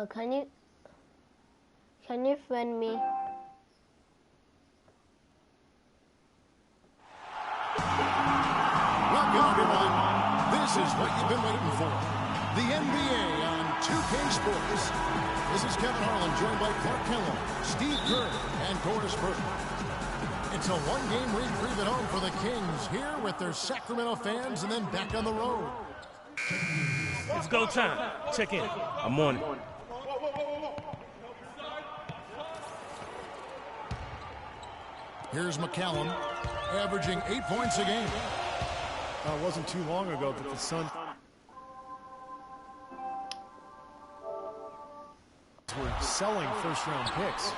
Can you friend me? Welcome, everyone. This is what you've been waiting for. The NBA on 2K Sports. This is Kevin Harlan, joined by Clark Kellogg, Steve Kerr, and Doris Burke. It's a one-game reprieve at home for the Kings, here with their Sacramento fans and then back on the road. It's go time. Check in. I'm on it. Here's McCallum, averaging 8 points a game. It wasn't too long ago that the Suns were selling first-round picks.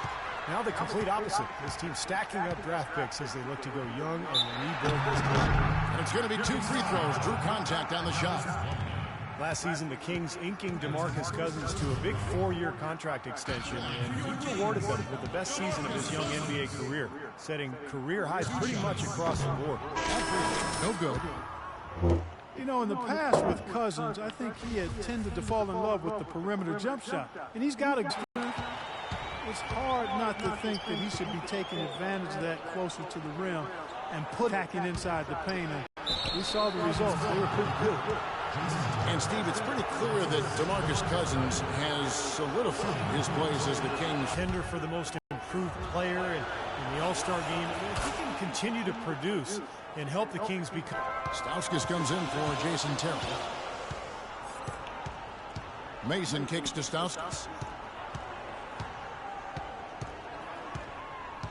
Now the complete opposite. This team's stacking up draft picks as they look to go young and rebuild this team. And it's going to be 2 free throws. Drew contact on the shot. Last season, the Kings inking DeMarcus Cousins to a big 4-year contract extension, and he rewarded them with the best season of his young NBA career, setting career highs pretty much across the board. No good. You know, in the past with Cousins, I think he had tended to fall in love with the perimeter jump shot. And he's got a strength. It's hard not to think that he should be taking advantage of that closer to the rim and attacking inside the paint. And we saw the results. They were pretty good. And, Steve, it's pretty clear that DeMarcus Cousins has solidified his place as the Kings. Tender for the most improved player in the All-Star game. If he can continue to produce and help the Kings become... Stauskas comes in for Jason Terry. Mason kicks to Stauskas.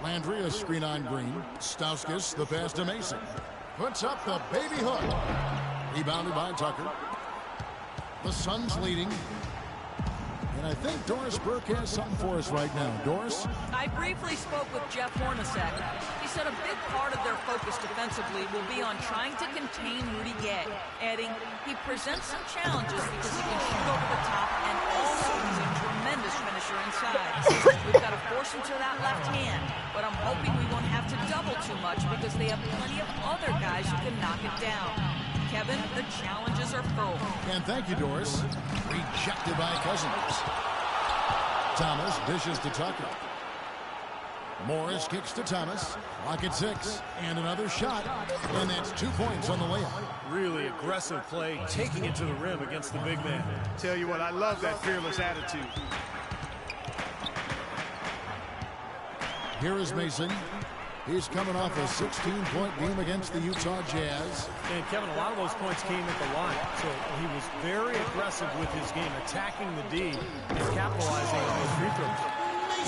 Landry, a screen on Green. Stauskas, the pass to Mason. Puts up the baby hook. Rebounded by Tucker. The Suns leading. And I think Doris Burke has something for us right now. Doris? I briefly spoke with Jeff Hornacek. He said a big part of their focus defensively will be on trying to contain Rudy Gay, adding he presents some challenges because he can shoot over the top and also he's a tremendous finisher inside. We've got to force him to that left hand, but I'm hoping we won't have to double too much because they have plenty of other guys who can knock it down. Kevin, the challenges are full. And thank you, Doris. Rejected by Cousins. Thomas dishes to Tucker. Morris kicks to Thomas. Clock at 6. And another shot. And that's 2 points on the layup. Really aggressive play, taking it to the rim against the big man. Tell you what, I love that fearless attitude. Here is Mason. He's coming off a 16-point game against the Utah Jazz. And Kevin, a lot of those points came at the line. So he was very aggressive with his game, attacking the D and capitalizing on those free throws.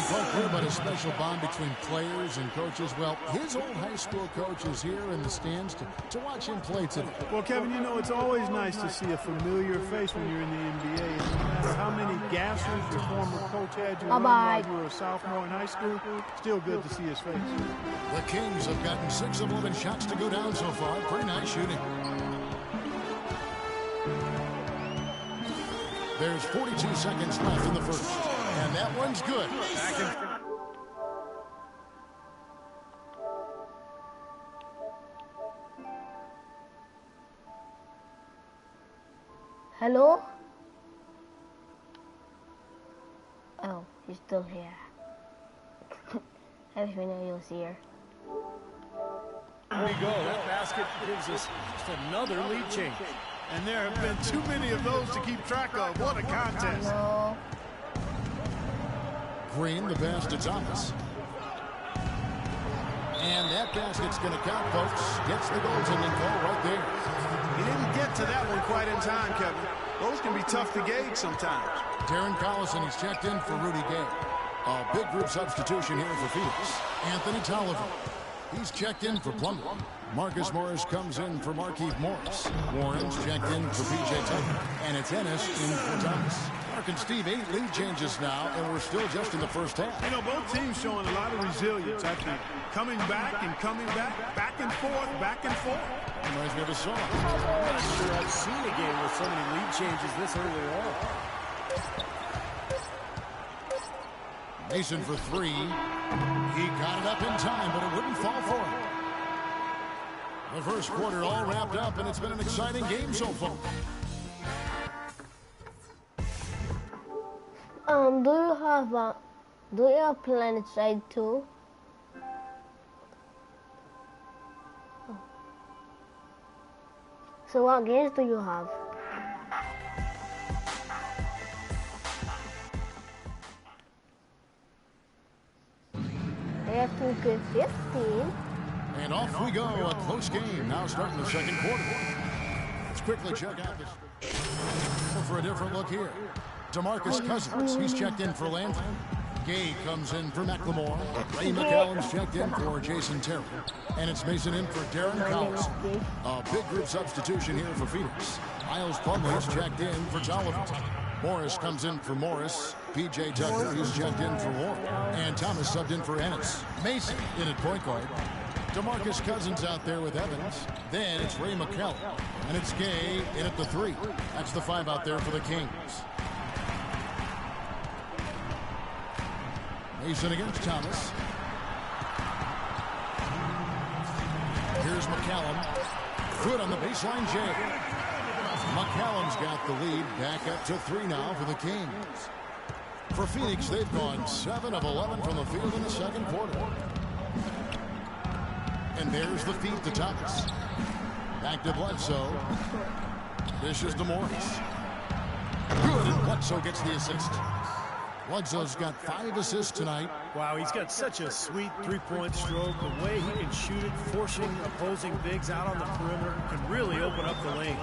Clark heard about a special bond between players and coaches. Well, his old high school coach is here in the stands to watch him play today. Well, Kevin, you know, it's always nice to see a familiar face when you're in the NBA. And no matter how many gassers your former coach had you while you were a sophomore in high school, still good to see his face. The Kings have gotten 6 of 11 shots to go down so far. Pretty nice shooting. There's 42 seconds left in the first. And that one's good. Hello? Oh, he's still here. I didn't know he was here. There we go. That basket gives us just another lead change. And there have been too many of those to keep track of. What a contest. No. Green, the pass to Thomas. And that basket's going to count, folks. Gets the goaltending call right there. He didn't get to that one quite in time, Kevin. Those can be tough to gauge sometimes. Darren Collison, he's checked in for Rudy Gay. A big group substitution here for Phoenix. Anthony Tolliver. He's checked in for Plumlee. Marcus Morris comes in for Markieff Morris. Warren's checked in for P.J. Tucker. And it's Ennis in for Thomas. Mark and Steve, 8 lead changes now, and we're still just in the first half. You know, both teams showing a lot of resilience, I think. Coming back and coming back, back and forth, back and forth. Reminds me of a song. I'm not sure I've seen a game with so many lead changes this early on. Mason for 3. He got it up in time, but it wouldn't fall for him. The first quarter all wrapped up, and it's been an exciting game so far. Do you have Planet Side too? Oh. So what games do you have? They have 2K15. And off we go, a close game. Now starting the second quarter. Let's quickly check out this. For a different look here. DeMarcus Cousins, he's checked in for Landry. Gay comes in for McLemore. Ray McCallum's checked in for Jason Terry. And it's Mason in for Darren Collison. A big group substitution here for Phoenix. Miles Plumlee's checked in for Tolliver. Morris comes in for Morris. P.J. Tucker, he's checked in for Warren. And Thomas subbed in for Ennis. Mason in at point guard. DeMarcus Cousins out there with Evans. Then it's Ray McCallum. And it's Gay in at the 3. That's the 5 out there for the Kings. Mason against Thomas. Here's McCallum. Good on the baseline jam. McCallum's got the lead. Back up to 3 now for the Kings. For Phoenix, they've gone 7 of 11 from the field in the second quarter. And there's the feed to Thomas. Back to Bledsoe. Dishes to Morris. Good, and Bledsoe gets the assist. Bledsoe's got 5 assists tonight. Wow, he's got such a sweet three-point stroke. The way he can shoot it, forcing opposing bigs out on the perimeter, can really open up the lane.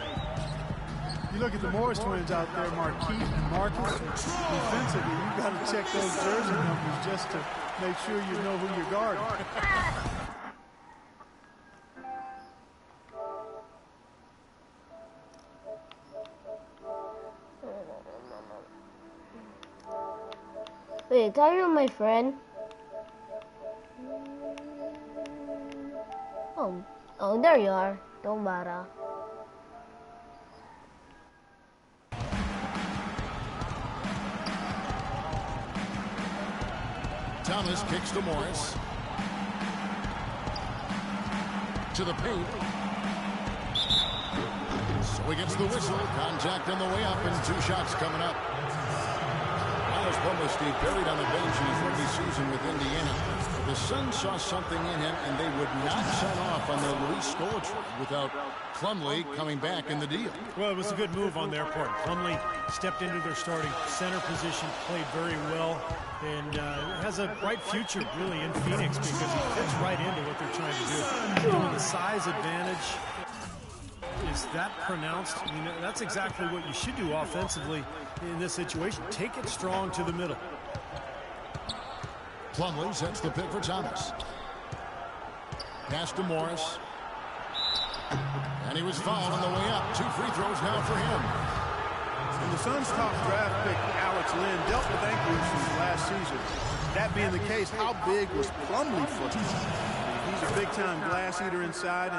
You look at the Morris twins out there, Markieff and Marcus. Defensively, you got to check those jersey numbers just to make sure you know who you're guarding. Wait, are you my friend? Oh, there you are. Don't matter. Thomas kicks to Morris. To the paint. So he gets the whistle. Contact on the way up and 2 shots coming up. Miles Plumlee, Steve, buried on the bench in his rookie season with Indiana. The Suns saw something in him, and they would not sign off on the Luis Scola trade without Plumlee coming back in the deal. Well, it was a good move on their part. Plumlee stepped into their starting center position, played very well, and has a bright future, really, in Phoenix because he fits right into what they're trying to do. The size advantage is that pronounced. I mean, that's exactly what you should do offensively in this situation. Take it strong to the middle. Plumlee sets the pick for Thomas. Pass to Morris. And he was fouled on the way up. 2 free throws now for him. And the Suns' top draft pick, Alex Len, dealt with ankle issues last season. That being the case, how big was Plumlee for him? He's a big-time glass eater inside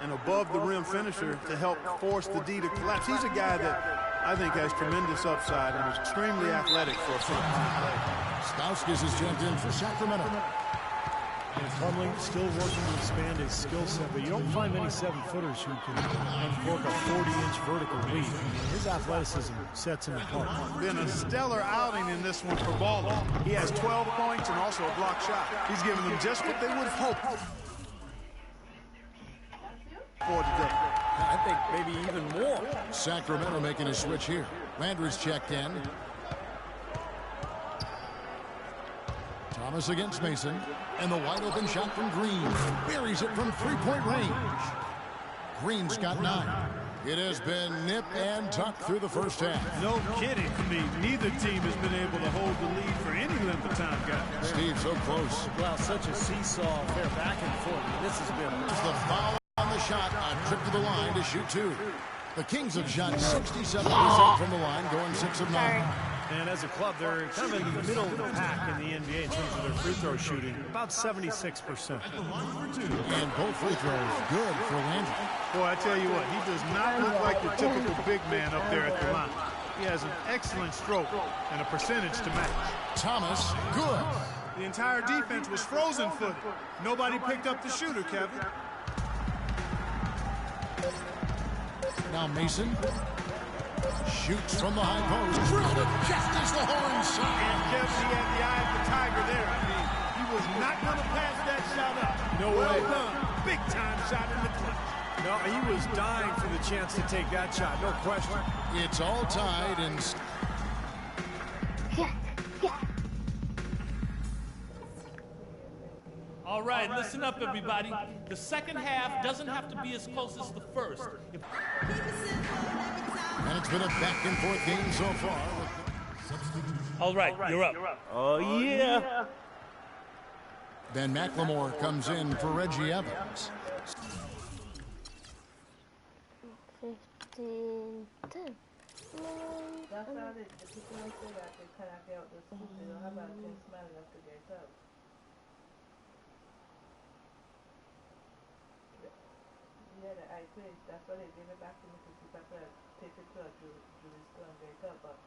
and above-the-rim finisher to help force the D to collapse. He's a guy that I think has tremendous upside and is extremely athletic for a front player. Stauskas is jumped in for Sacramento. And Plumlee still working to expand his skill set, but you don't find many 7-footers who can uncork a 40-inch vertical lead. I mean, his athleticism sets him apart. Been a stellar outing in this one for Baldwin. He has 12 points and also a block shot. He's giving them just what they would have hoped for today. I think maybe even more. Sacramento making a switch here. Landry's checked in. Thomas against Mason. And the wide open shot from Green. Buries it from 3-point range. Green's got 9. It has been nip and tuck through the first half. No kidding. I mean, neither team has been able to hold the lead for any length of time, guys. Steve, so close. Well, such a seesaw affair back and forth. This has been... There's the foul on the shot. A trip to the line to shoot 2. The Kings have shot 67% from the line, going 6 of 9. And as a club, they're kind of in the middle of the pack in the NBA in terms of their free throw shooting, about 76%. And both free throws good for Landry. Boy, I tell you what, he does not look like the typical big man up there at the line. He has an excellent stroke and a percentage to match. Thomas, good. The entire defense was frozen-footed. Nobody picked up the shooter, Kevin. Now Mason. Shoots from the high post. Drilled it just as the horn sounded. And Kevin, he had the eye of the tiger there. I mean, he was not going to pass that shot up. No well way. done. Big time shot in the clutch. No, he was dying for the chance to take that shot, no question. It's all tied and Yeah, yeah. All right, listen up, everybody. The second half doesn't have to be as close as the first. And it's been a back-and-forth game so far. All right, you're up. Oh, yeah. Ben McLemore comes in for Reggie Evans. 15, 10. That's how the people say that they cannot get out the school. They don't have a chance smart enough to get up. Yeah, I quit. That's why they gave it back to me to see if I could take it to a jewelry store and get up. But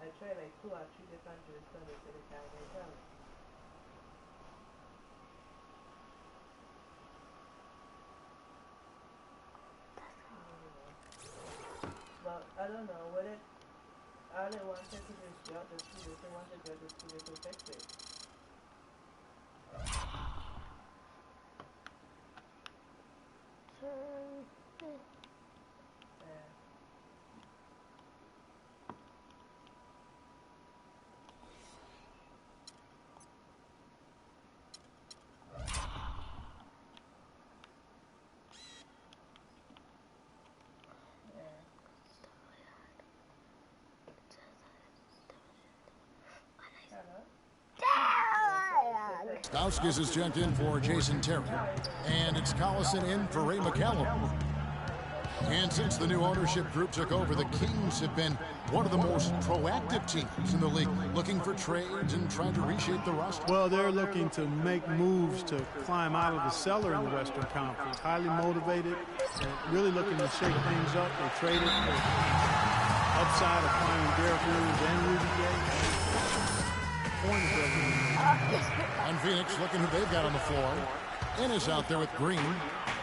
I tried like 2 or 3 different jewelry stores. They said they can't get up. But I don't know what it. All they wanted to do is get the students. They wanted to get the students to fix it. Yeah. Stauskas is checked in for Jason Terry. And it's Collison in for Ray McCallum. And since the new ownership group took over, the Kings have been one of the most proactive teams in the league, looking for trades and trying to reshape the roster. Well, they're looking to make moves to climb out of the cellar in the Western Conference. Highly motivated, and really looking to shake things up. They traded for upside of finding Derek Williams and Rudy Gay. On Phoenix, looking who they've got on the floor. Ennis out there with Green.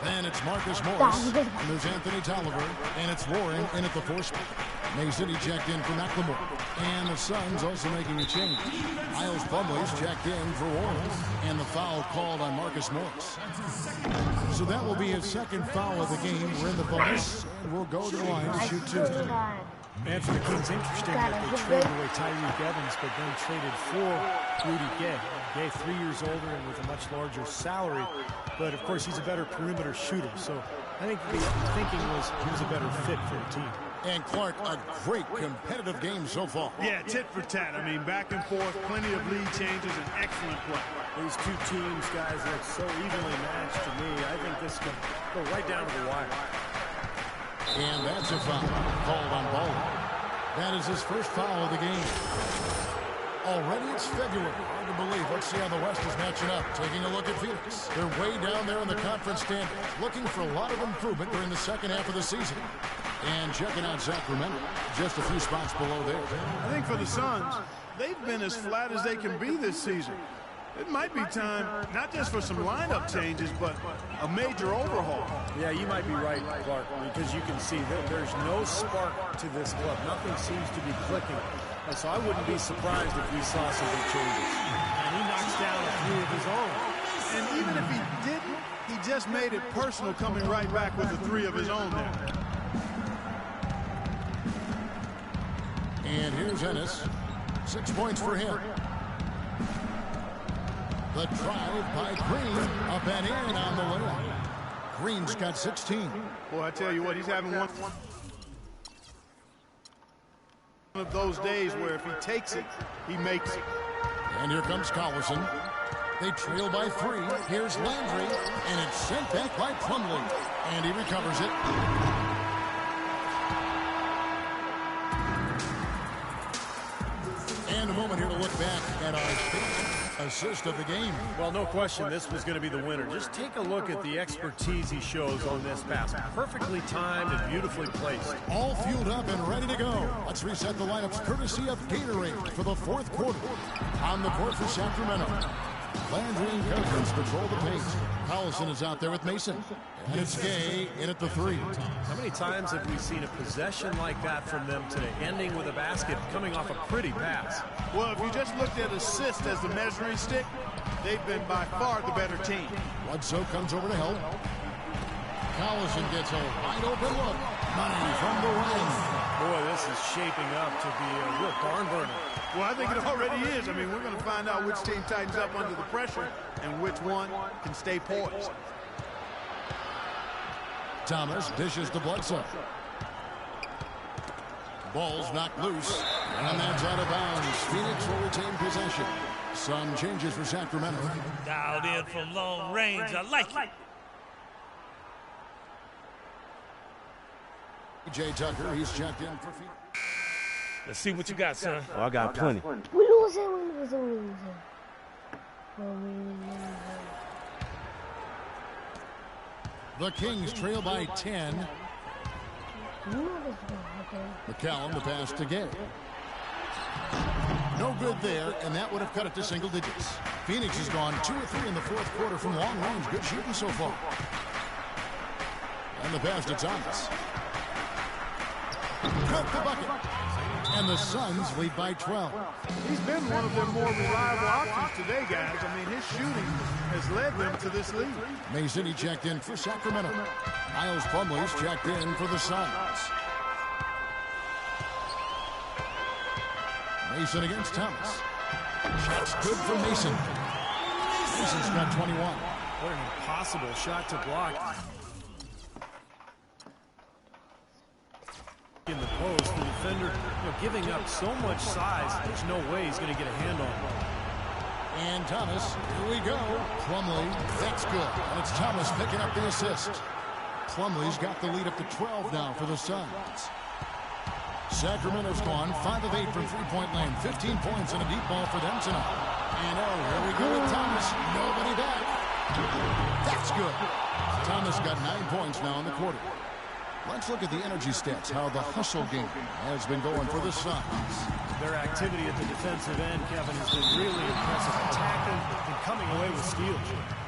Then it's Marcus Morris. And there's Anthony Tolliver. And it's Warren in at the 4 spot. Mason checked in for McLemore. And the Suns also making a change. Miles Plumlee's checked in for Warren. And the foul called on Marcus Morris. So that will be his second foul of the game. We're in the bonus. And we'll go to the line to shoot 2. And for the Kings, interesting that they traded away Tyreek Evans, but then traded for Rudy Gay. Gay, 3 years older and with a much larger salary, but of course he's a better perimeter shooter. So I think the thinking was he was a better fit for the team. And Clark, a great competitive game so far. Yeah, tit for tat. I mean, back and forth, plenty of lead changes, and excellent play. These two teams, guys, look so evenly matched to me. I think this could go right down to the wire. And that's a foul called on Baldwin. That is his first foul of the game. Already it's February. Hard to believe. Let's see how the West is matching up. Taking a look at Phoenix. They're way down there in the conference standings, looking for a lot of improvement during the second half of the season. And checking out Sacramento, just a few spots below there. I think for the Suns, they've been as flat as they can be this season. It might be time, not just for some lineup changes, but a major overhaul. Yeah, you might be right, Clark, because you can see that there's no spark to this club. Nothing seems to be clicking. And so I wouldn't be surprised if we saw some big changes. And he knocks down a few of his own. And even if he didn't, he just made it personal, coming right back with the 3 of his own there. And here's Ennis. 6 points for him. The drive by Green, up and in on the layup. Green's got 16. Boy, I tell you what, he's having one of those days where if he takes it, he makes it. And here comes Collison. They trail by 3. Here's Landry, and it's sent back by Plumlee. And he recovers it. And a moment here to look back at our assist of the game. Well, no question, this was going to be the winner. Just take a look at the expertise he shows on this pass. Perfectly timed and beautifully placed. All fueled up and ready to go. Let's reset the lineups courtesy of Gatorade for the 4th quarter. On the court for Sacramento. Landry and Cousins control the pace. Collison is out there with Mason. And it's Gay in at the 3. How many times have we seen a possession like that from them today, ending with a basket coming off a pretty pass? Well, if you just looked at assist as the measuring stick, they've been by far the better team. Bledsoe comes over to help. Collison gets a wide open look. Money from the wing. Boy, this is shaping up to be a real barn burner. Well, I think it already is. I mean, we're going to find out which team tightens up under the pressure and which one can stay poised. Thomas dishes to Bledsoe. Ball's knocked loose, and that's out of bounds. Phoenix will retain possession. Some changes for Sacramento. Dialed in from long range. I like it. P.J. Tucker, he's checked in for Phoenix. Let's see what you got, son. Oh, I got plenty. We losing. The Kings trail by 10. McCallum, the pass to Gay. No good there, and that would have cut it to single digits. Phoenix has gone 2 or 3 in the fourth quarter from long range. Good shooting so far. And the pass to Thomas. Cut the bucket. And the Suns lead by 12. He's been one of their more reliable options today, guys. I mean, his shooting has led them to this lead. Mason, he checked in for Sacramento. Miles Plumlee's checked in for the Suns. Mason against Thomas. Shots good from Mason. Mason's got 21. What an impossible shot to block. In the post, the defender giving up so much size, there's no way he's going to get a hand on it. And Thomas, here we go. Plumlee, that's good. And it's Thomas picking up the assist. Plumlee's got the lead up to 12 now for the Suns. Sacramento's gone 5 of 8 from three-point land. 15 points and a deep ball for them tonight. And here we go with Thomas. Nobody back. That's good. Thomas got 9 points now in the quarter. Let's look at the energy stats, how the hustle game has been going for the Suns. Their activity at the defensive end, Kevin, has been really impressive. Attacking and coming away with steals.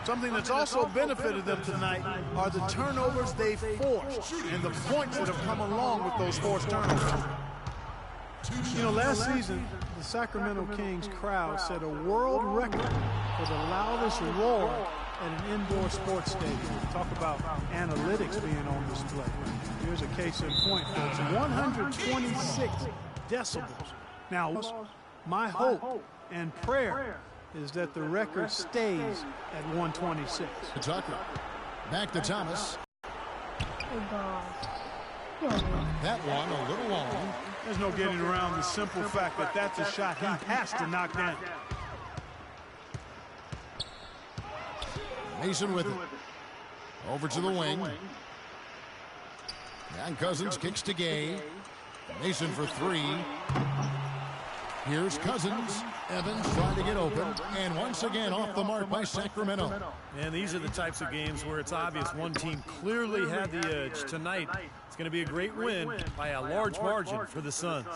Something that's also benefited them tonight are the turnovers they've forced and the points that have come along with those forced turnovers. You know, last season, the Sacramento Kings crowd set a world record for the loudest roar at an indoor sports stadium. Talk about analytics being on display. Here's a case in point, folks. 126 decibels. Now, my hope and prayer is that the record stays at 126. Tucker. Back to Thomas. That one a little long. There's no getting around the simple fact that that's a shot he has to knock down. Mason with it. Over to the wing. And Cousins kicks to Gay. Mason for 3. Here's Cousins. Evans trying to get open. And once again off the mark by Sacramento. And these are the types of games where it's obvious one team clearly had the edge. Tonight, it's going to be a great win by a large margin for the Suns.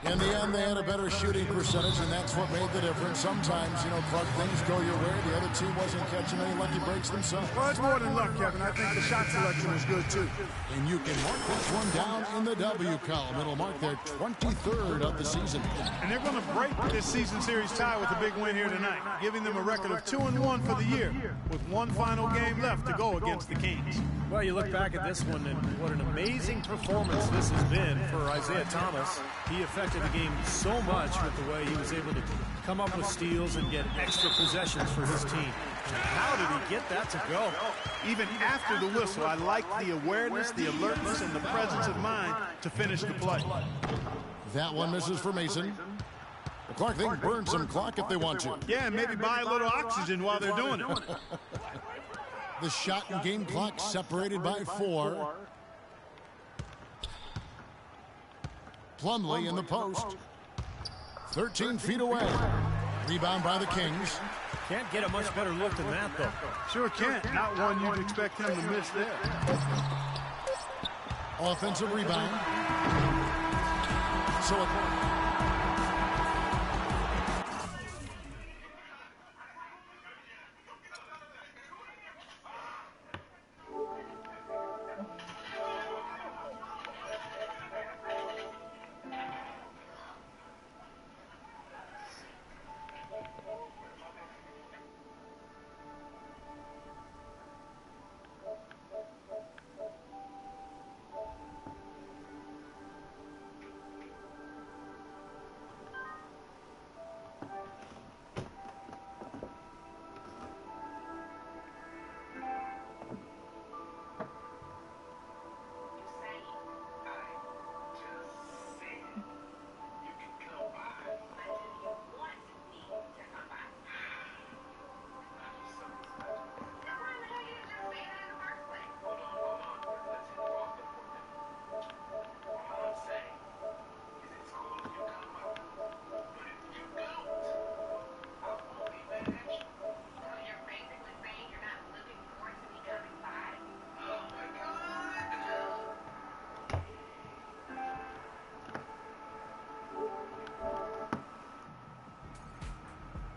In the end, they had a better shooting percentage, and that's what made the difference. Sometimes, you know, Clark, things go your way. The other team wasn't catching any lucky breaks themselves. Well, it's more than luck, Kevin. I think the shot selection is good, too. And you can mark this one down in the W column. It'll mark their 23rd of the season. And they're going to break this season series tie with a big win here tonight, giving them a record of 2-1 for the year, with one final game left to go against the Kings. Well, you look back at this one, and what an amazing performance this has been for Isaiah Thomas. He affected the game so much with the way he was able to come up with steals and get extra possessions for his team. How did he get that to go? Even after the whistle, I like the awareness, the alertness, and the presence of mind to finish the play. That one misses for Mason. Well, Clark, they can burn some clock if they want to. Yeah, maybe buy a little oxygen while they're doing it. The shot and game clock separated by 4. Plumlee in the post. 13 feet away. Rebound by the Kings. Can't get a much better look than that, though. Sure can't. Not one you'd expect him to miss there. Offensive rebound. So it...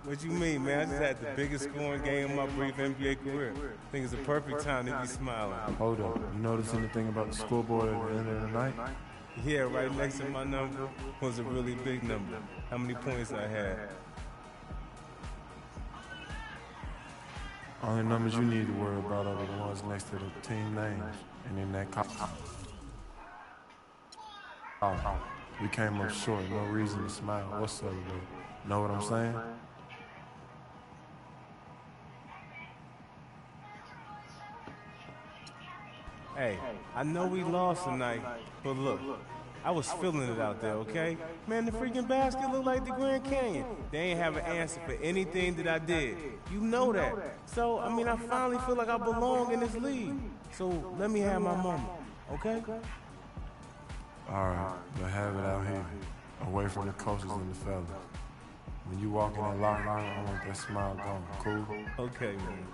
What you mean, man? I just had the biggest scoring game of my brief NBA career. I think it's the perfect time to be smiling. Hold up. You notice anything about the scoreboard at the end of the night? Yeah, right next to my number was a really big number. How many points I had. Only numbers you need to worry about are the ones next to the team names and in that column. We came up short, no reason to smile or celebrate. Know what I'm saying? Hey, I know we lost tonight, but look, I was feeling it out there, okay? Man, the freaking basket looked like the Grand Canyon. They ain't have an answer for anything that I did. You know that. So, I mean, I finally feel like I belong in this league. So, let me have my moment, okay? All right, but have it out here, away from the coaches and the fellas. When you walk in that locker room, I want that smile gone. Cool? Okay, man.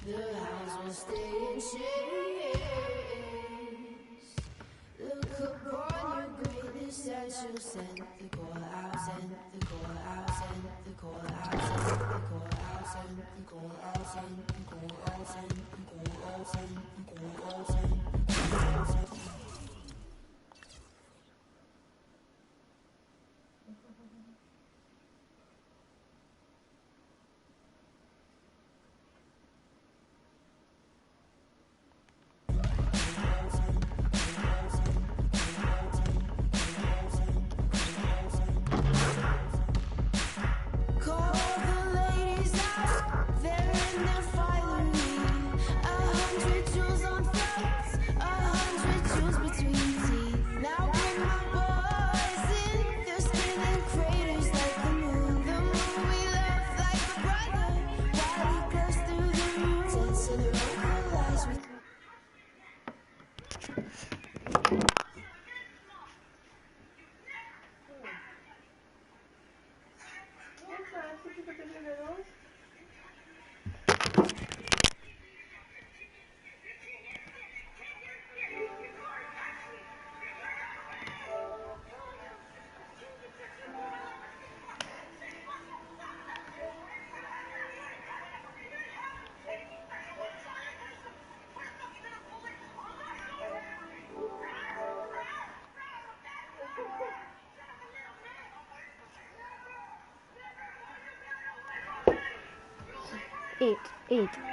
The house will stay in chains. Look upon your greatness as you'll send the courthouse and the courthouse and the courthouse and the courthouse and the courthouse and the courthouse and the courthouse and the courthouse and the courthouse and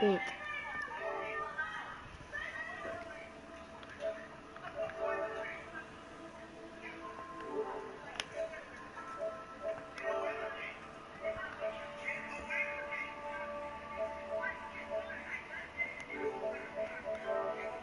Eight.